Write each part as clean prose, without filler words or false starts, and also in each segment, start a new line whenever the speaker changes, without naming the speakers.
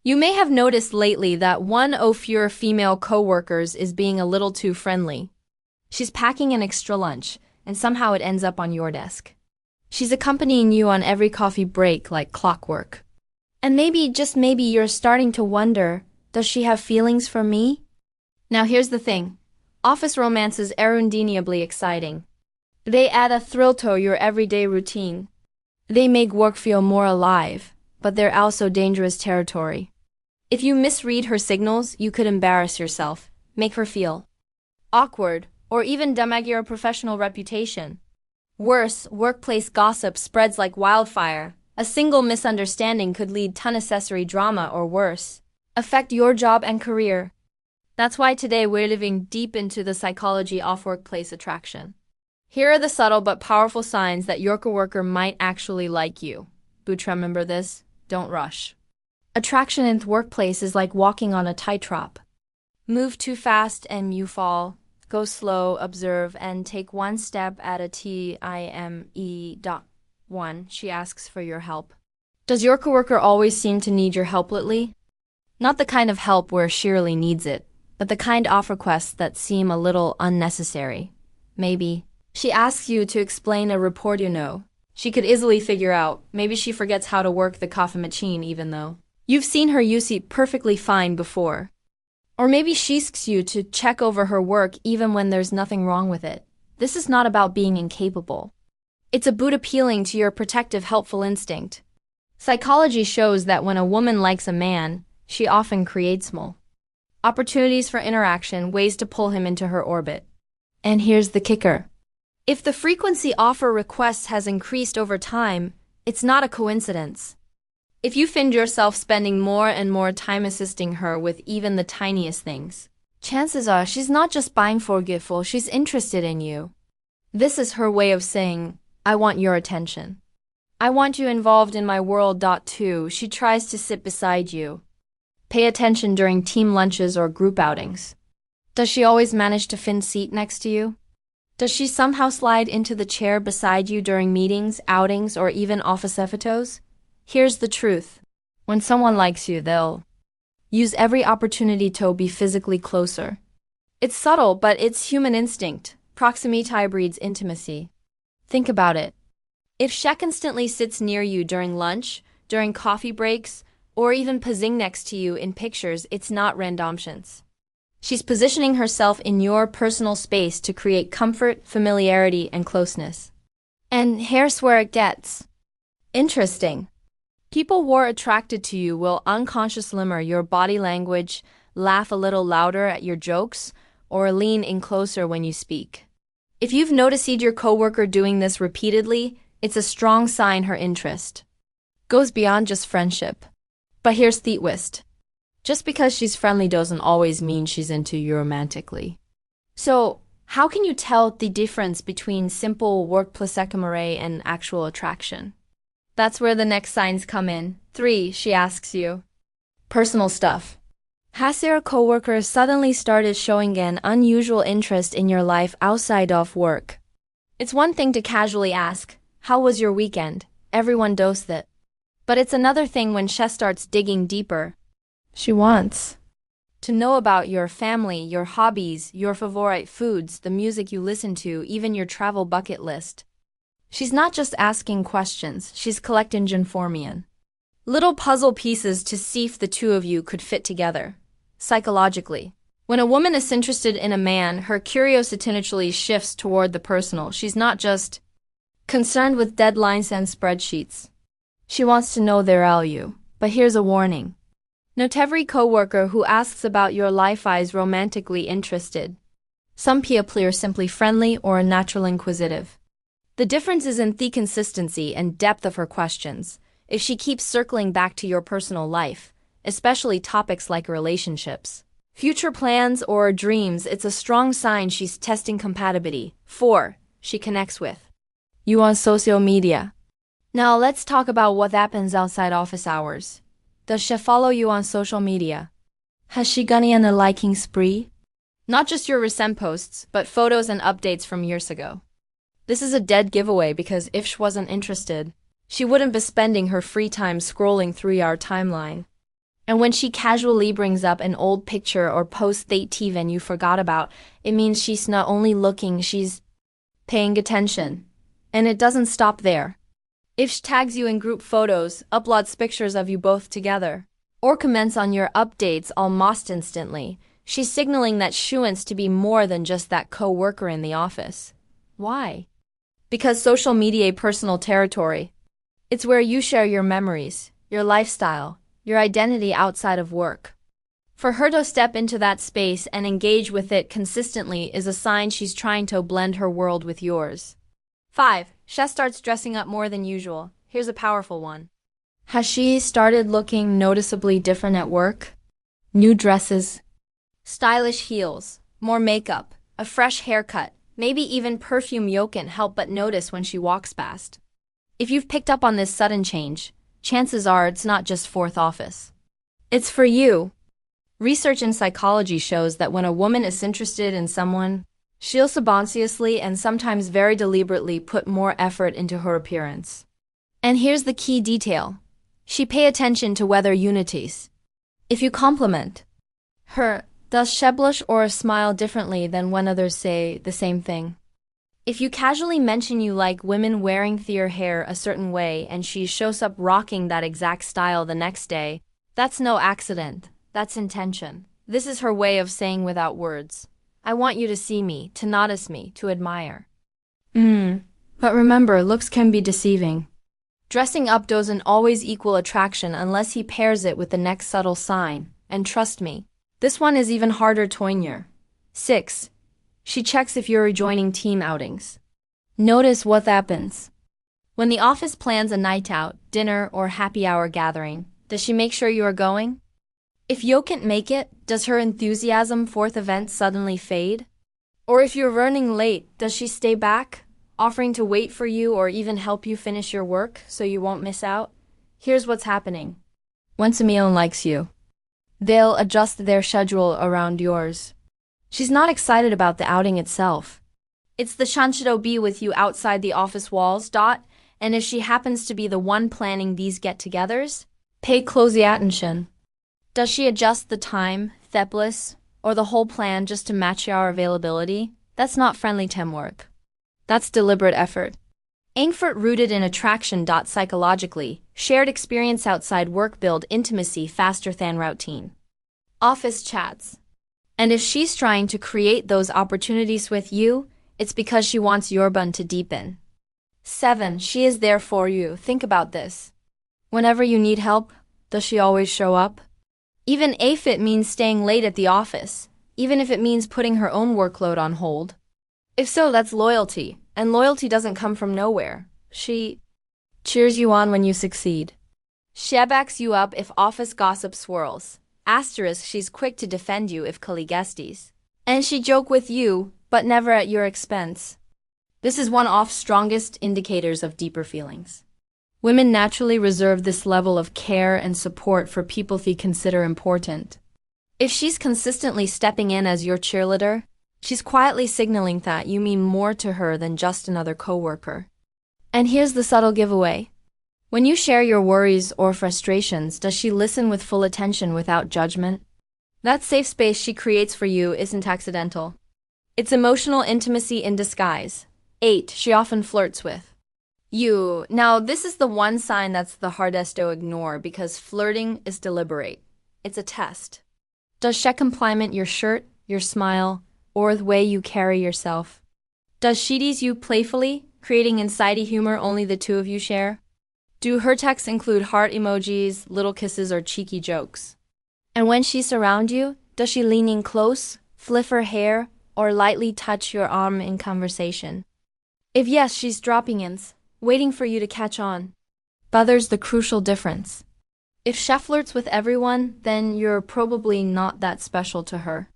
You may have noticed lately that one of your female coworkers is being a little too friendly. She's packing an extra lunch, and somehow it ends up on your desk. She's accompanying you on every coffee break like clockwork. And maybe, just maybe, you're starting to wonder, does she have feelings for me? Now here's the thing. Office romances are undeniably exciting. They add a thrill to your everyday routine. They make work feel more alive, but they're also dangerous territory. If you misread her signals, you could embarrass yourself, make her feel awkward, or even damage your professional reputation. Worse, workplace gossip spreads like wildfire. A single misunderstanding could lead to unnecessary drama or worse, affect your job and career. That's why today we're diving deep into the psychology of workplace attraction. Here are the subtle but powerful signs that your coworker might actually like you. But remember this, don't rush. Attraction in the workplace is like walking on a tightrope. Move too fast and you fall. Go slow, observe, and take one step at a time. 1. She asks for your help. Does your coworker always seem to need your help lately? Not the kind of help where she really needs it, but the kind of requests that seem a little unnecessary. Maybe she asks you to explain a report you know. She could easily figure out. Maybe she forgets how to work the coffee machine even though you've seen her use it perfectly fine before. Or maybe she asks you to check over her work even when there's nothing wrong with it. This is not about being incapable. It's about appealing to your protective, helpful instinct. Psychology shows that when a woman likes a man, she often creates more opportunities for interaction, ways to pull him into her orbit. And here's the kicker. If the frequency of her requests has increased over time, it's not a coincidence. If you find yourself spending more and more time assisting her with even the tiniest things, chances are she's not just being forgetful, she's interested in you. This is her way of saying, I want your attention. I want you involved in my world. 2. She tries to sit beside you. Pay attention during team lunches or group outings. Does she always manage to find a seat next to you? Does she somehow slide into the chair beside you during meetings, outings, or even office photos? Here's the truth. When someone likes you, they'll use every opportunity to be physically closer. It's subtle, but it's human instinct. Proximity breeds intimacy. Think about it. If she constantly sits near you during lunch, during coffee breaks, or even posing next to you in pictures, it's not random chance. She's positioning herself in your personal space to create comfort, familiarity, and closeness. And here's where it gets interesting. People who are attracted to you will unconsciously mirror your body language, laugh a little louder at your jokes, or lean in closer when you speak. If you've noticed your coworker doing this repeatedly, it's a strong sign her interest goes beyond just friendship. But here's the twist. Just because she's friendly doesn't always mean she's into you romantically. So, how can you tell the difference between simple workplace ecomore and actual attraction? That's where the next signs come in. 3. She asks you personal stuff. Has your coworker suddenly started showing an unusual interest in your life outside of work? It's one thing to casually ask, how was your weekend? Everyone does that. But it's another thing when she starts digging deeper. She wants to know about your family, your hobbies, your favorite foods, the music you listen to, even your travel bucket list. She's not just asking questions, she's collecting information. Little puzzle pieces to see if the two of you could fit together. Psychologically, when a woman is interested in a man, her curiosity naturally shifts toward the personal. She's not just concerned with deadlines and spreadsheets. She wants to know their value. But here's a warning. Not every coworker who asks about your life is romantically interested. Some people are simply friendly or naturally inquisitive. The difference is in the consistency and depth of her questions. If she keeps circling back to your personal life, especially topics like relationships, future plans, or dreams, it's a strong sign she's testing compatibility. 4. She connects with you on social media. Now let's talk about what happens outside office hours. Does she follow you on social media? Has she gone on a liking spree? Not just your recent posts, but photos and updates from years ago. This is a dead giveaway because if she wasn't interested, she wouldn't be spending her free time scrolling through our timeline. And when she casually brings up an old picture or posts date even you forgot about, it means she's not only looking, she's paying attention. And it doesn't stop there. If she tags you in group photos, uploads pictures of you both together, or comments on your updates almost instantly, she's signaling that she wants to be more than just that co-worker in the office. Why? Because social media is personal territory. It's where you share your memories, your lifestyle, your identity outside of work. For her to step into that space and engage with it consistently is a sign she's trying to blend her world with yours. 5. She starts dressing up more than usual. Here's a powerful one. Has she started looking noticeably different at work? New dresses, stylish heels, more makeup, a fresh haircut, maybe even perfume you can't help but notice when she walks past. If you've picked up on this sudden change, chances are it's not just fourth office. It's for you. Research in psychology shows that when a woman is interested in someone, she'll subconsciously and sometimes very deliberately put more effort into her appearance. And here's the key detail. She pay attention to whether unities. If you compliment her, does she blush or smile differently than when others say the same thing? If you casually mention you like women wearing their hair a certain way and she shows up rocking that exact style the next day, that's no accident, that's intention. This is her way of saying without words, I want you to see me, to notice me, to admire. But remember, looks can be deceiving. Dressing up doesn't always equal attraction unless he pairs it with the next subtle sign, and trust me, this one is even harder to ignore. 6. She checks if you're joining team outings. Notice what happens. When the office plans a night out, dinner, or happy hour gathering, does she make sure you are going? If you can't make it, does her enthusiasm for the event suddenly fade? Or if you're running late, does she stay back, offering to wait for you or even help you finish your work so you won't miss out? Here's what's happening. Once Emile likes you, they'll adjust their schedule around yours. She's not excited about the outing itself. It's the chance to be with you outside the office walls, and if she happens to be the one planning these get-togethers, pay close attention. Does she adjust the time, theplis, or the whole plan just to match your availability? That's not friendly teamwork. That's deliberate effort. Effort rooted in attraction. Psychologically, shared experience outside work build intimacy faster than routine. Office chats. And if she's trying to create those opportunities with you, it's because she wants your bond to deepen. 7. She is there for you. Think about this. Whenever you need help, does she always show up? Even if it means staying late at the office, even if it means putting her own workload on hold. If so, that's loyalty, and loyalty doesn't come from nowhere. She cheers you on when you succeed. She backs you up if office gossip swirls. Asterisk, she's quick to defend you if colleagues. And she joke with you, but never at your expense. This is one of strongest indicators of deeper feelings. Women naturally reserve this level of care and support for people they consider important. If she's consistently stepping in as your cheerleader, she's quietly signaling that you mean more to her than just another coworker. And here's the subtle giveaway. When you share your worries or frustrations, does she listen with full attention without judgment? That safe space she creates for you isn't accidental. It's emotional intimacy in disguise. 8. She often flirts with you. Now, this is the one sign that's the hardest to ignore because flirting is deliberate. It's a test. Does she compliment your shirt, your smile, or the way you carry yourself? Does she tease you playfully, creating insidey humor only the two of you share? Do her texts include heart emojis, little kisses, or cheeky jokes? And when she's around you, does she lean in close, fliff her hair, or lightly touch your arm in conversation? If yes, she's dropping hints, waiting for you to catch on. But there's the crucial difference. If she flirts with everyone, then you're probably not that special to her.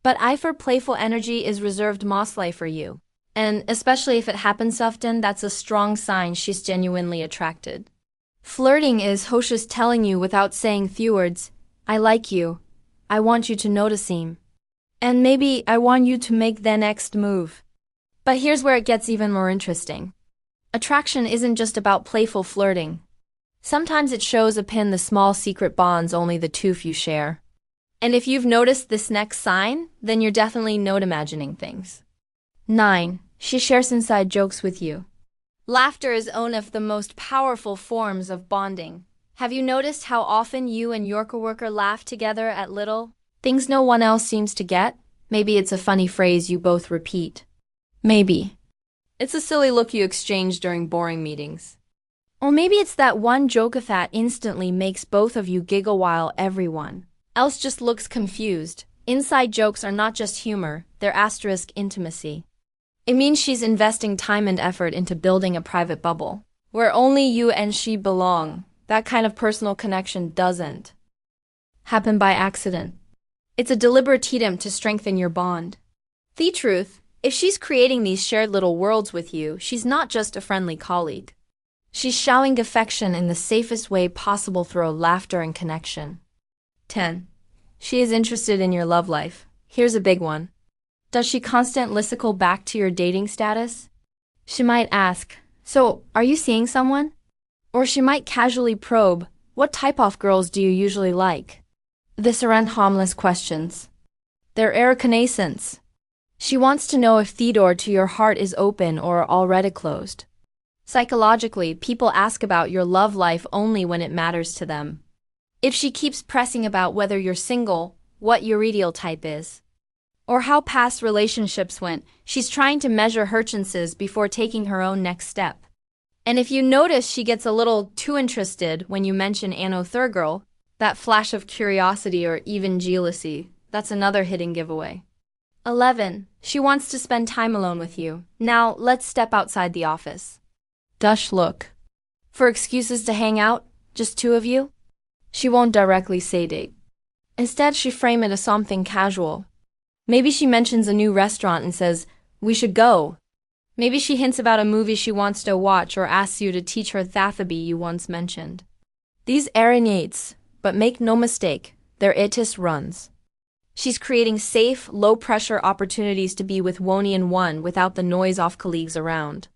But for playful energy is reserved mostly for you. And especially if it happens often, that's a strong sign she's genuinely attracted. Flirting is Hoshi's telling you without saying few words, I like you. I want you to notice him. And maybe I want you to make the next move. But here's where it gets even more interesting. Attraction isn't just about playful flirting. Sometimes it shows up in the small secret bonds only the two of you share. And if you've noticed this next sign, then you're definitely not imagining things. 9. She shares inside jokes with you. Laughter is one of the most powerful forms of bonding. Have you noticed how often you and your coworker laugh together at little things no one else seems to get? Maybe it's a funny phrase you both repeat. Maybe it's a silly look you exchange during boring meetings. Or maybe it's that one joke that instantly makes both of you giggle while everyone else just looks confused. Inside jokes are not just humor, they're asterisk intimacy. It means she's investing time and effort into building a private bubble where only you and she belong. That kind of personal connection doesn't happen by accident. It's a deliberate attempt to strengthen your bond. The truth, if she's creating these shared little worlds with you, she's not just a friendly colleague. She's showing affection in the safest way possible through laughter and connection. 10. She is interested in your love life. Here's a big one. Does she constantly circle back to your dating status? She might ask, "So, are you seeing someone?" Or she might casually probe, "What type of girls do you usually like?" These aren't harmless questions. They're reconnaissance. She wants to know if the door to your heart is open or already closed. Psychologically, people ask about your love life only when it matters to them. If she keeps pressing about whether you're single, what your ideal type is, or how past relationships went, she's trying to measure her chances before taking her own next step. And if you notice she gets a little too interested when you mention Anno third girl, that flash of curiosity or even jealousy, that's another hidden giveaway. 11. She wants to spend time alone with you. Now, let's step outside the office. Does look for excuses to hang out, just two of you? She won't directly say date. Instead, she frame it as something casual. Maybe she mentions a new restaurant and says, "We should go." Maybe she hints about a movie she wants to watch or asks you to teach her Thathaby you once mentioned. These arenates, but make no mistake, they're itis runs. She's creating safe, low-pressure opportunities to be with one without the noise of colleagues around.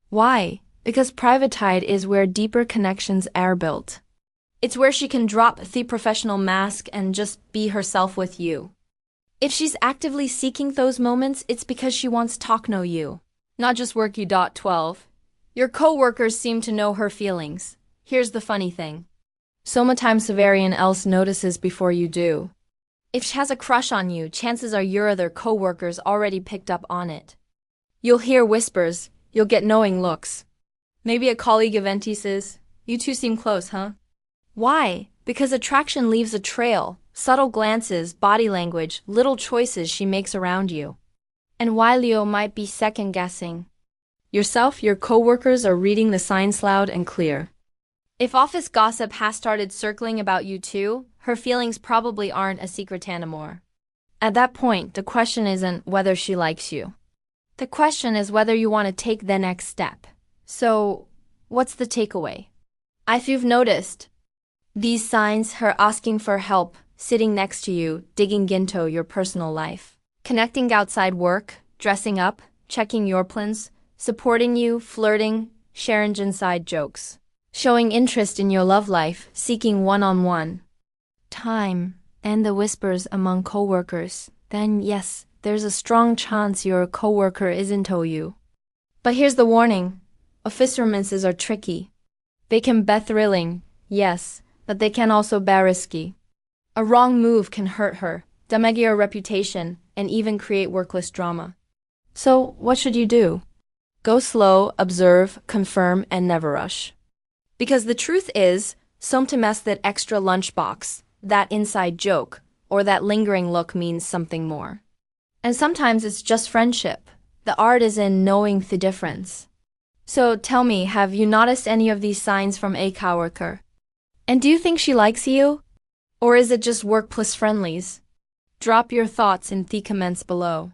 Why? Because privatide is where deeper connections are built. It's where she can drop the professional mask and just be herself with you. If she's actively seeking those moments, it's because she wants to know you, not just work you. 12. Your co-workers seem to know her feelings. Here's the funny thing. Sometimes everyone else notices before you do. If she has a crush on you, chances are your other co-workers already picked up on it. You'll hear whispers, you'll get knowing looks. Maybe a colleague eventually says, "You two seem close, huh?" Why? Because attraction leaves a trail, subtle glances, body language, little choices she makes around you. And while you might be second-guessing yourself, your coworkers are reading the signs loud and clear. If office gossip has started circling about you too, her feelings probably aren't a secret anymore. At that point, the question isn't whether she likes you. The question is whether you want to take the next step. So, what's the takeaway? If you've noticed these signs, her asking for help, sitting next to you, digging into your personal life, connecting outside work, dressing up, checking your plans, supporting you, flirting, sharing inside jokes, showing interest in your love life, seeking one-on-one time, and the whispers among coworkers, then yes, there's a strong chance your coworker isn't you. But here's the warning. Office romances are tricky. They can be thrilling, yes, but they can also be risky. A wrong move can hurt her, damage your reputation, and even create workless drama. So, what should you do? Go slow, observe, confirm, and never rush. Because the truth is, sometimes that extra lunchbox, that inside joke, or that lingering look means something more. And sometimes it's just friendship. The art is in knowing the difference. So tell me, have you noticed any of these signs from a coworker? And do you think she likes you? Or is it just workplace friendlies? Drop your thoughts in the comments below.